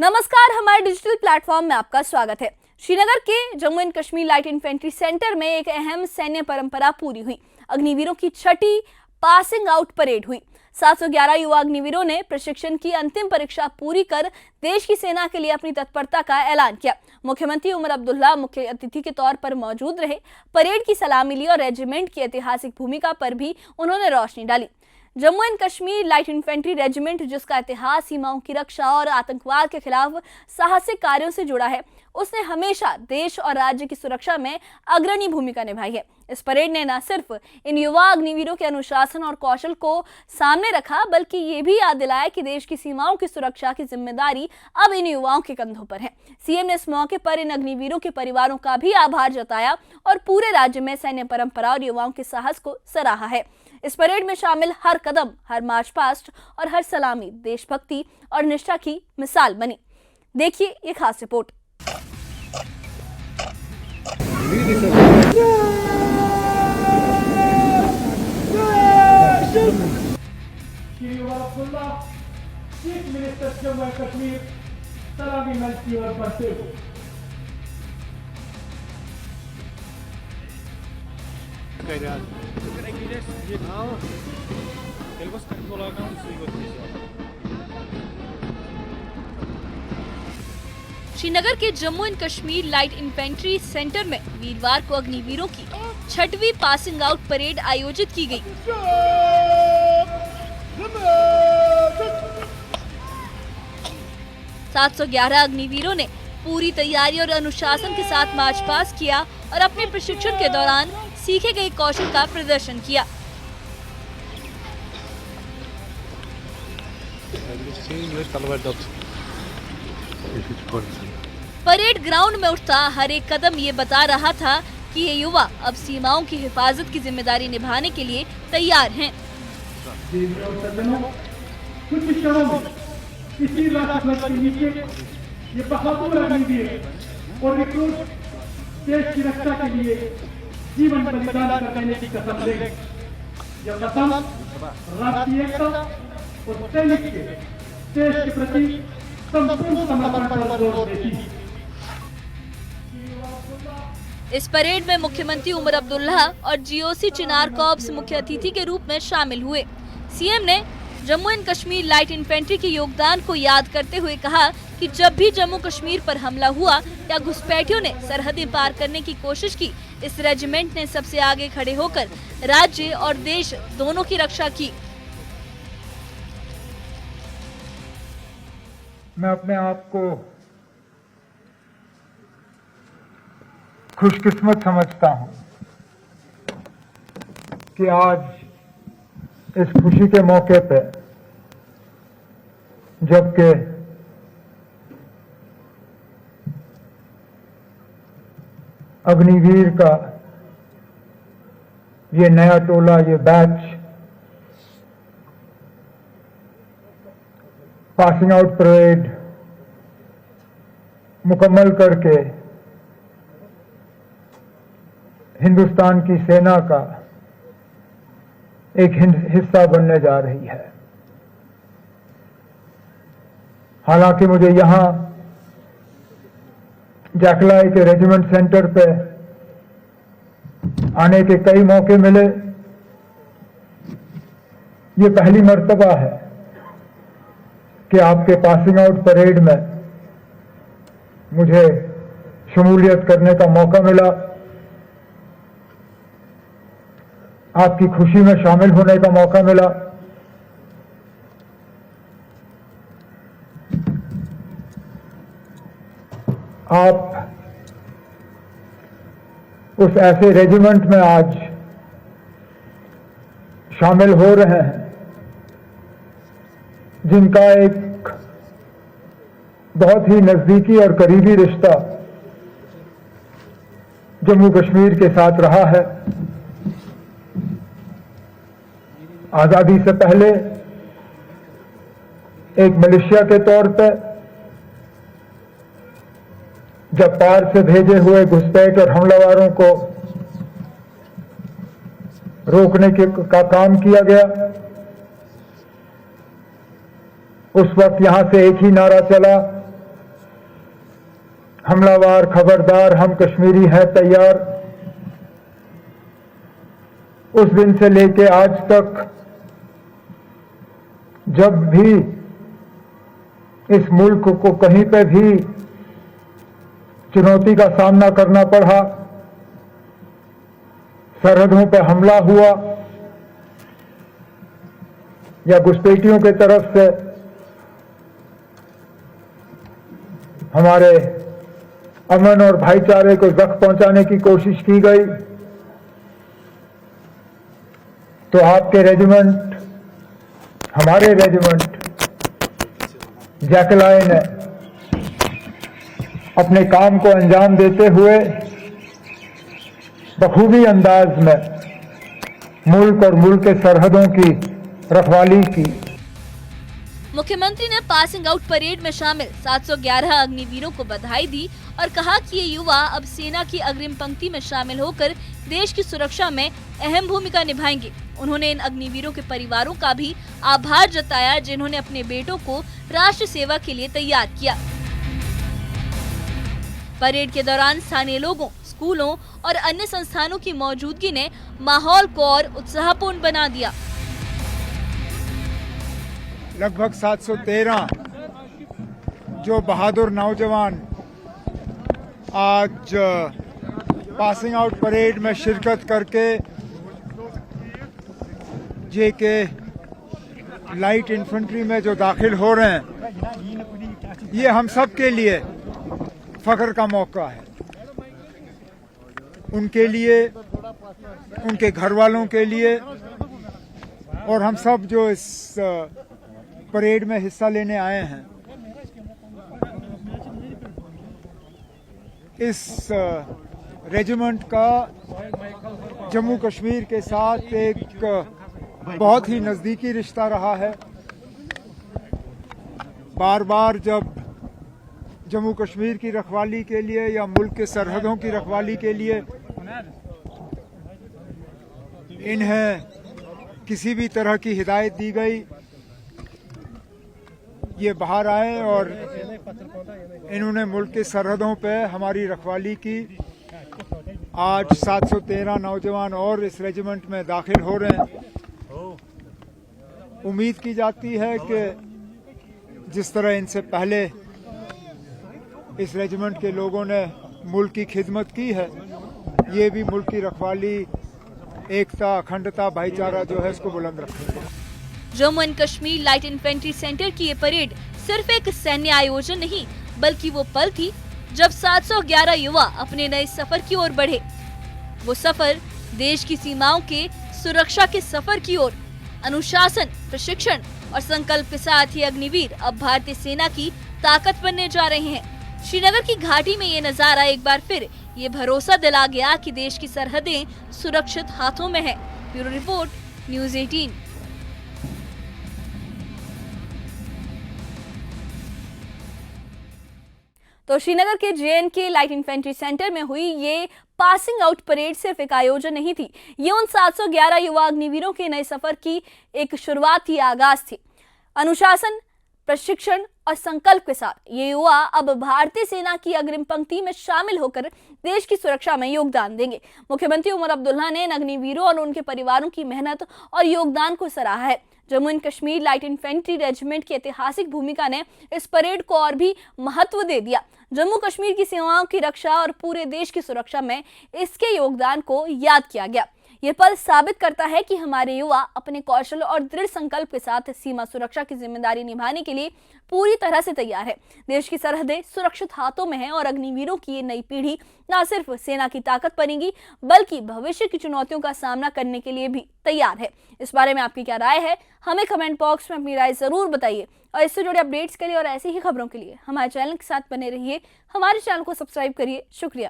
नमस्कार, हमारे digital platform में आपका स्वागत है। श्रीनगर के Jammu and Kashmir light infantry centre में एक अहम सैन्य परंपरा पूरी हुई। अग्निवीरों की छठी पासिंग आउट परेड हुई। 711 युवा अग्निवीरों ने प्रशिक्षण की अंतिम परीक्षा पूरी कर देश की सेना के लिए अपनी तत्परता का ऐलान किया। मुख्यमंत्री उमर अब्दुल्ला मुख्य अतिथि के तौर पर मौजूद रहे। परेड की सलामी ली और रेजिमेंट की ऐतिहासिक भूमिका पर भी उन्होंने रोशनी डाली। Jammu and Kashmir light infantry regiment, जिसका इतिहास सीमाओं की रक्षा और आतंकवाद के खिलाफ साहसिक कार्यों से जुड़ा है, उसने हमेशा देश और राज्य की सुरक्षा में अग्रणी भूमिका निभाई है। इस परेड ने न सिर्फ इन युवा अग्निवीरों के अनुशासन और कौशल को सामने रखा, बल्कि ये भी याद दिलाया कि देश की सीमाओं की सुरक्षा की जिम्मेदारी अब इन युवाओं के कंधों पर है। सीएम ने इस मौके पर इन अग्निवीरों के परिवारों का भी आभार जताया और पूरे राज्य में सैन्य परंपरा और युवाओं के साहस को सराहा है। इस परेड में शामिल हर कदम, हर मार्च पास्ट और हर सलामी देशभक्ति और निष्ठा की मिसाल बनी। देखिए ये खास report. Chief minister Jammu and Kashmir सलामी मंच की ओर बढ़ते हुए श्रीनगर के Jammu and Kashmir light infantry centre में वीरवार को अग्निवीरों की छठवीं पासिंग आउट परेड आयोजित की गई। 711 अग्निवीरों ने पूरी तैयारी और अनुशासन के साथ मार्च पास किया और अपने प्रशिक्षण के दौरान सीखे गए कौशल का प्रदर्शन किया। परेड ग्राउंड में उठता हर एक कदम ये बता रहा था कि ये युवा अब सीमाओं की हिफाजत की जिम्मेदारी निभाने के लिए तैयार हैं। कुछ क्षणों में इसी राष्ट्र के नीचे ये बहादुर अग्निवीर और रिक्रूट देश की रक्षा के लिए जीवन बलिदान करने की कसम लेंगे। यह कसम राष्ट्रीय एकता और सैनिक के देश के प्रति संपूर्ण समर्पण पर जोर देती है। इस परेड में मुख्यमंत्री उमर अब्दुल्ला और जीओसी चिनार कॉर्प्स मुख्य अतिथि के रूप में शामिल हुए। सीएम ने Jammu and Kashmir light infantry के योगदान को याद करते हुए कहा कि जब भी जम्मू कश्मीर पर हमला हुआ या घुसपैठियों ने सरहदें पार करने की कोशिश की, इस रेजिमेंट ने सबसे आगे खड़े होकर राज्य और देश दोनों की रक्षा की। मैं अपने आप को खुशकिस्मत समझता हूं कि आज इस खुशी के मौके पे, जबकि अग्निवीर का ये नया टोला, ये बैच पासिंग आउट परेड मुकम्मल करके हिंदुस्तान की सेना का एक हिस्सा बनने जा रही है। हालांकि मुझे यहां जैकलाई के रेजिमेंट सेंटर पे आने के कई मौके मिले। ये पहली मर्तबा है कि आपके पासिंग आउट परेड में मुझे शमूलियत करने का मौका मिला, आपकी खुशी में शामिल होने का मौका मिला। आप उस ऐसे रेजिमेंट में आज शामिल हो रहे हैं जिनका एक बहुत ही नजदीकी और करीबी रिश्ता जम्मू कश्मीर के साथ रहा है। आजादी से पहले एक मिलिशिया के तौर पर जब पार से भेजे हुए घुसपैठ और हमलावरों को रोकने का काम किया गया, उस वक्त यहां से एक ही नारा चला हमलावर खबरदार हम कश्मीरी हैं तैयार। उस दिन से लेके आज तक जब भी इस मुल्क को कहीं पे भी चुनौती का सामना करना पड़ा, सरहदों पे हमला हुआ या घुसपैठियों की तरफ से हमारे अमन और भाईचारे को जख्म पहुंचाने की कोशिश की गई, तो आपके रेजिमेंट, हमारे रेजिमेंट जैकल आई ने अपने काम को अंजाम देते हुए बखूबी अंदाज में मुल्क और मुल्क के सरहदों की रखवाली की। मुख्यमंत्री ने पासिंग आउट परेड में शामिल 711 अग्निवीरों को बधाई दी और कहा कि ये युवा अब सेना की अग्रिम पंक्ति में शामिल होकर देश की सुरक्षा में अहम भूमिका निभाएंगे। उन्होंने इन अग्निवीरों के परिवारों का भी आभार जताया जिन्होंने अपने बेटों को राष्ट्र सेवा के लिए तैयार किया। परेड के दौरान स्थानीय लोगों, स्कूलों और अन्य संस्थानों की मौजूदगी ने माहौल को और उत्साहपूर्ण बना दिया। लगभग 713 जो बहादुर नौजवान आज पासिंग आउट परेड में शिरकत करके जेके लाइट इन्फेंट्री में जो दाखिल हो रहे हैं, ये हम सब के लिए फख्र का मौका है। उनके लिए, उनके घर वालों के लिए और हम सब जो इस परेड में हिस्सा लेने आए हैं, इस रेजिमेंट का जम्मू कश्मीर के साथ एक बहुत ही नज़दीकी रिश्ता रहा है। बार बार जब जम्मू कश्मीर की रखवाली के लिए या मुल्क के सरहदों की रखवाली के लिए इन्हें किसी भी तरह की हिदायत दी गई, ये बाहर आए और इन्होंने मुल्क के सरहदों पे हमारी रखवाली की। आज 713 नौजवान और इस रेजिमेंट में दाखिल हो रहे हैं। उम्मीद की जाती है कि जिस तरह इनसे पहले इस रेजिमेंट के लोगों ने मुल्क की खिदमत की है, ये भी मुल्क की रखवाली, एकता, अखंडता, भाईचारा जो है इसको बुलंद रखेंगे। Jammu and Kashmir light infantry centre की ये परेड सिर्फ एक सैन्य आयोजन नहीं, बल्कि वो पल थी जब 711 युवा अपने नए सफर की ओर बढ़े। वो सफर देश की सीमाओं के सुरक्षा के सफर की ओर। अनुशासन, प्रशिक्षण और संकल्प के साथ ये अग्निवीर अब भारतीय सेना की ताकत बनने जा रहे हैं। श्रीनगर की घाटी में ये नजारा एक बार फिर ये भरोसा दिला गया कि देश की सरहदें सुरक्षित हाथों में है। Bureau report, news 18। तो श्रीनगर के JNK लाइट इन्फेंट्री सेंटर में हुई ये पासिंग आउट परेड सिर्फ एक आयोजन नहीं थी, ये उन 711 युवा अग्निवीरों के नए सफर की एक शुरुआत थी, आगाज थी। अनुशासन, प्रशिक्षण और संकल्प के साथ ये युवा अब भारतीय सेना की अग्रिम पंक्ति में शामिल होकर देश की सुरक्षा में योगदान देंगे। मुख्यमंत्री उमर अब्दुल्ला ने इन अग्निवीरों और उनके परिवारों की मेहनत और योगदान को सराहा है। Jammu and Kashmir light infantry regiment की ऐतिहासिक भूमिका ने इस परेड को और भी महत्व दे दिया। जम्मू कश्मीर की सीमाओं की रक्षा और पूरे देश की सुरक्षा में इसके योगदान को याद किया गया। ये पल साबित करता है कि हमारे युवा अपने कौशल और दृढ़ संकल्प के साथ सीमा सुरक्षा की जिम्मेदारी निभाने के लिए पूरी तरह से तैयार है। देश की सरहदें सुरक्षित हाथों में हैं और अग्निवीरों की ये नई पीढ़ी न सिर्फ सेना की ताकत बनेगी, बल्कि भविष्य की चुनौतियों का सामना करने के लिए भी तैयार है। इस बारे में आपकी क्या राय है, हमें कमेंट बॉक्स में अपनी राय जरूर बताइए। और इससे जुड़े अपडेट्स के लिए और ऐसी ही खबरों के लिए हमारे चैनल के साथ बने रहिए। हमारे चैनल को सब्सक्राइब करिए। शुक्रिया।